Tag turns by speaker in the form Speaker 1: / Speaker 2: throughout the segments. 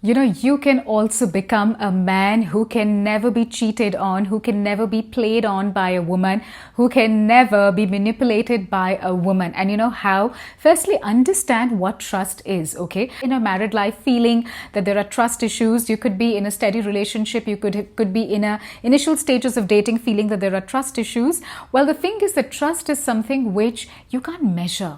Speaker 1: You know, you can also become a man who can never be cheated on, who can never be played on by a woman, who can never be manipulated by a woman. And you know how? Firstly, understand what trust is, okay? In a married life, feeling that there are trust issues, you could be in a steady relationship, you could be in a initial stages of dating, feeling that there are trust issues. Well, the thing is that trust is something which you can't measure,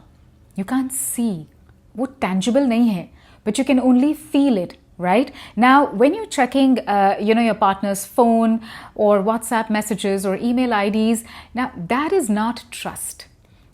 Speaker 1: you can't see. वो tangible नहीं है, but you can only feel it. Right now, when you're checking, your partner's phone or WhatsApp messages or email IDs, now that is not trust.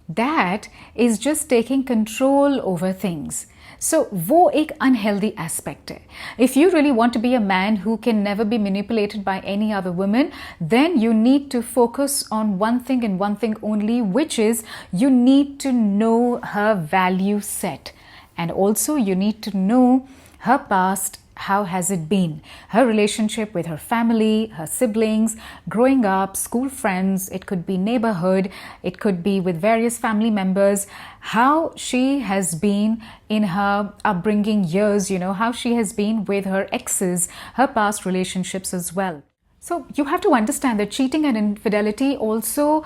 Speaker 1: That is just taking control over things. So, वो एक unhealthy aspect है. If you really want to be a man who can never be manipulated by any other woman, then you need to focus on one thing and one thing only, which is you need to know her value set. And also you need to know her past, how has it been? Her relationship with her family, her siblings, growing up, school friends, it could be neighborhood, it could be with various family members, how she has been in her upbringing years, how she has been with her exes, her past relationships as well. So you have to understand that cheating and infidelity also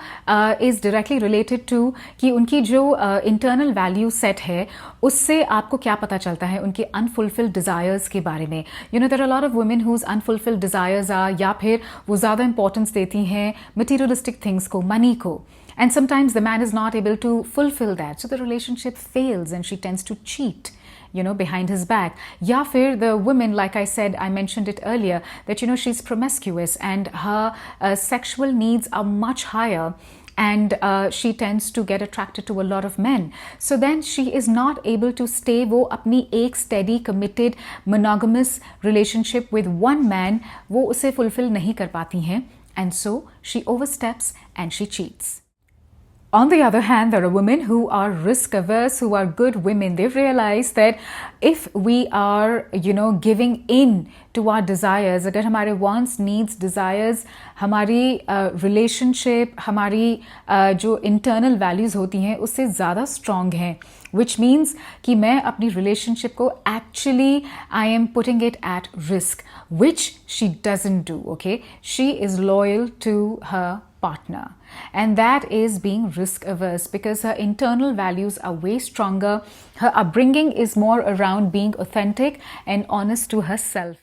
Speaker 1: is directly related to कि उनकी जो internal value set है उससे आपको क्या पता चलता है उनके unfulfilled desires के बारे में. There are a lot of women whose unfulfilled desires are या फिर वो ज़्यादा importance देती हैं materialistic things को, money को. And sometimes the man is not able to fulfill that. So the relationship fails and she tends to cheat. Behind his back. Ya fir the women, like I said, I mentioned it earlier, that, she's promiscuous and her sexual needs are much higher and she tends to get attracted to a lot of men. So then she is not able to stay वो अपनी एक steady, committed, monogamous relationship with one man, वो उसे fulfill नहीं कर पाती हैं. And so she oversteps and she cheats. On the other hand, there are women who are risk averse, who are good women. They realize that if we are, giving in to our desires, अगर हमारे wants, needs, desires, हमारी relationship, हमारी जो internal values होती हैं उससे ज़्यादा strong हैं, which means कि मैं अपनी relationship को actually I am putting it at risk, which she doesn't do, okay? She is loyal to her partner. And that is being risk averse because her internal values are way stronger. Her upbringing is more around being authentic and honest to herself.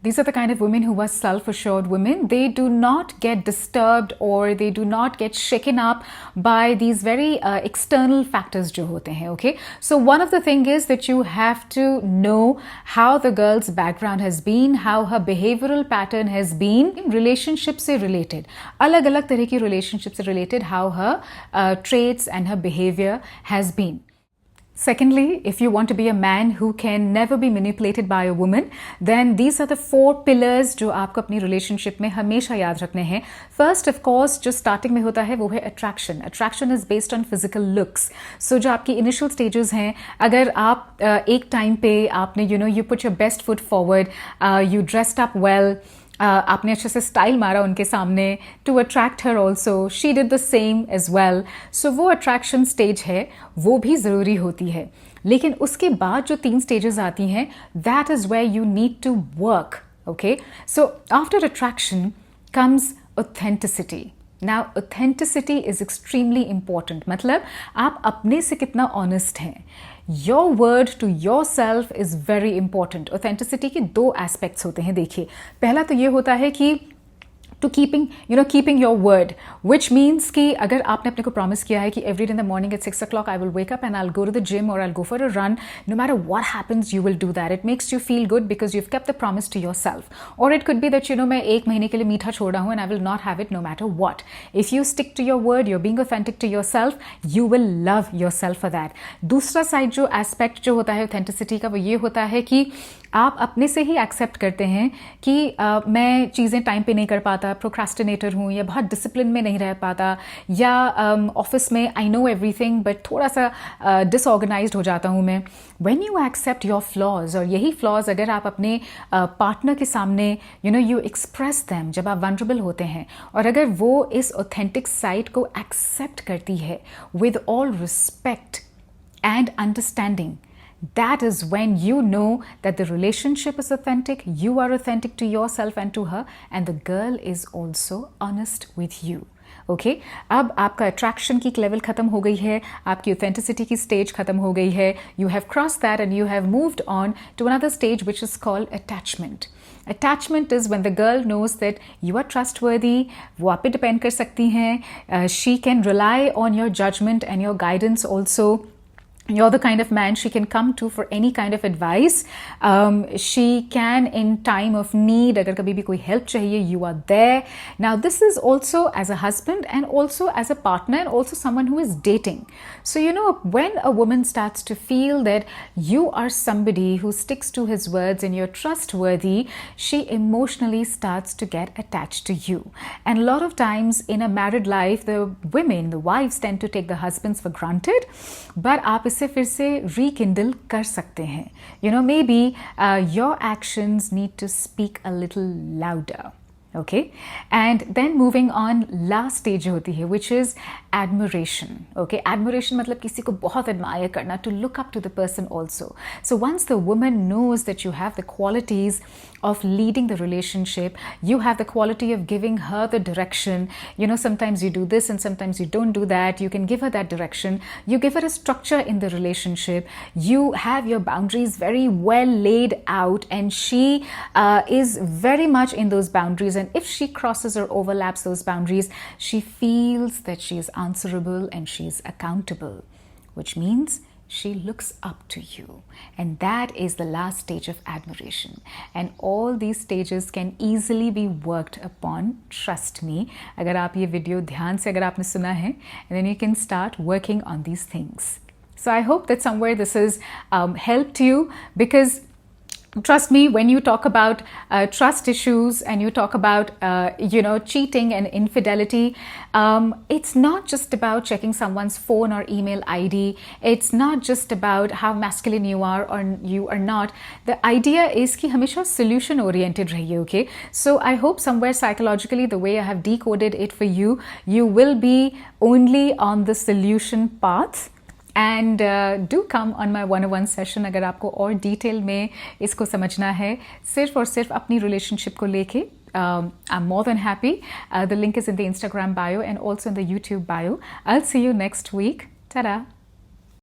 Speaker 1: These are the kind of women who are self-assured women. They do not get disturbed or they do not get shaken up by these very external factors जो होते हैं, okay? So one of the things is that you have to know how the girl's background has been, how her behavioral pattern has been in relationship से related. अलग-अलग तरह की relationship से related, how her traits and her behavior has been. Secondly, if you want to be a man who can never be manipulated by a woman, then these are the 4 pillars जो आपको अपनी relationship में हमेशा याद रखने हैं. First, of course, जो starting में होता है वो है attraction. Attraction is based on physical looks. So जो आपकी initial stages हैं, अगर आप एक time पे आपने you put your best foot forward, you dressed up well, आपने अच्छे से स्टाइल मारा उनके सामने to attract her also, she did the same as well. So वो अट्रैक्शन स्टेज है, वो भी ज़रूरी होती है. लेकिन उसके बाद जो 3 स्टेजेस आती हैं, that is where you need to work, okay? So after attraction comes authenticity. Now, authenticity is extremely important. मतलब आप अपने से कितना honest हैं. Your word to yourself is very important. Authenticity के 2 aspects होते हैं. देखिए, पहला तो ये होता है कि to keeping your word, which means कि अगर आपने अपने को promise किया है कि every day in the morning at 6 o'clock I will wake up and I'll go to the gym or I'll go for a run, no matter what happens you will do that. It makes you feel good because you've kept the promise to yourself. Or it could be that मैं 1 महीने के लिए मीठा छोड़ रहा हूँ and I will not have it no matter what. If you stick to your word, you're being authentic to yourself, you will love yourself for that. दूसरा side जो aspect जो होता है authenticity का, वो ये होता है कि आप अपने से ही एक्सेप्ट करते हैं कि मैं चीज़ें टाइम पे नहीं कर पाता, प्रोक्रास्टिनेटर हूँ, या बहुत डिसिप्लिन में नहीं रह पाता, या ऑफिस में आई नो एवरीथिंग बट थोड़ा सा डिसऑर्गेनाइज्ड हो जाता हूँ मैं. When you accept your flaws, और यही फ्लॉज अगर आप अपने पार्टनर के सामने यू एक्सप्रेस दैम जब आप वनरेबल होते हैं, और अगर वो इस ऑथेंटिक साइड को एक्सेप्ट करती है with all respect and understanding, that is when you know that the relationship is authentic, you are authentic to yourself and to her, and the girl is also honest with you. Okay अब आपका attraction की level खत्म हो गई है, आपकी authenticity की stage खत्म हो गई है. You have cross that and you have moved on to another stage which is called attachment. Attachment is when the girl knows that you are trustworthy, वो आप पे डिपेंड कर सकती हैं, she can rely on your judgment and your guidance also. You're the kind of man she can come to for any kind of advice. She can, in time of need, agar kabhi bhi koi help chahiye, you are there. Now, this is also as a husband and also as a partner and also someone who is dating. So, you know, when a woman starts to feel that you are somebody who sticks to his words and you're trustworthy, she emotionally starts to get attached to you. And a lot of times in a married life, the women, the wives tend to take the husbands for granted. But आप इसे फिर से rekindle कर सकते हैं. You know, maybe your actions need to speak a little louder. Okay, and then moving on, last stage होती है which is admiration. Okay, admiration मतलब किसी को बहुत admire करना, to look up to the person also. So once the woman knows that you have the qualities of leading the relationship, you have the quality of giving her the direction. You know, sometimes you do this and sometimes you don't do that. You can give her that direction. You give her a structure in the relationship. You have your boundaries very well laid out, and she is very much in those boundaries. And if she crosses or overlaps those boundaries, she feels that she is answerable and she is accountable, which means she looks up to you. And that is the last stage of admiration. And all these stages can easily be worked upon, trust me. अगर आप ये video ध्यान से अगर आपने सुना है, and then you can start working on these things. So I hope that somewhere this has helped you, because trust me, when you talk about trust issues and you talk about, you know, cheating and infidelity, it's not just about checking someone's phone or email ID. It's not just about how masculine you are or you are not. The idea is कि हमेशा solution oriented रहिए, okay? So I hope somewhere psychologically, the way I have decoded it for you, you will be only on the solution path. And do come on my 101 session अगर आपको और detail में इसको समझना है, सिर्फ और सिर्फ अपनी रिलेशनशिप को लेके. I'm more than happy. The link is in the Instagram bio and also in the YouTube bio. I'll see you next week. Ta-da!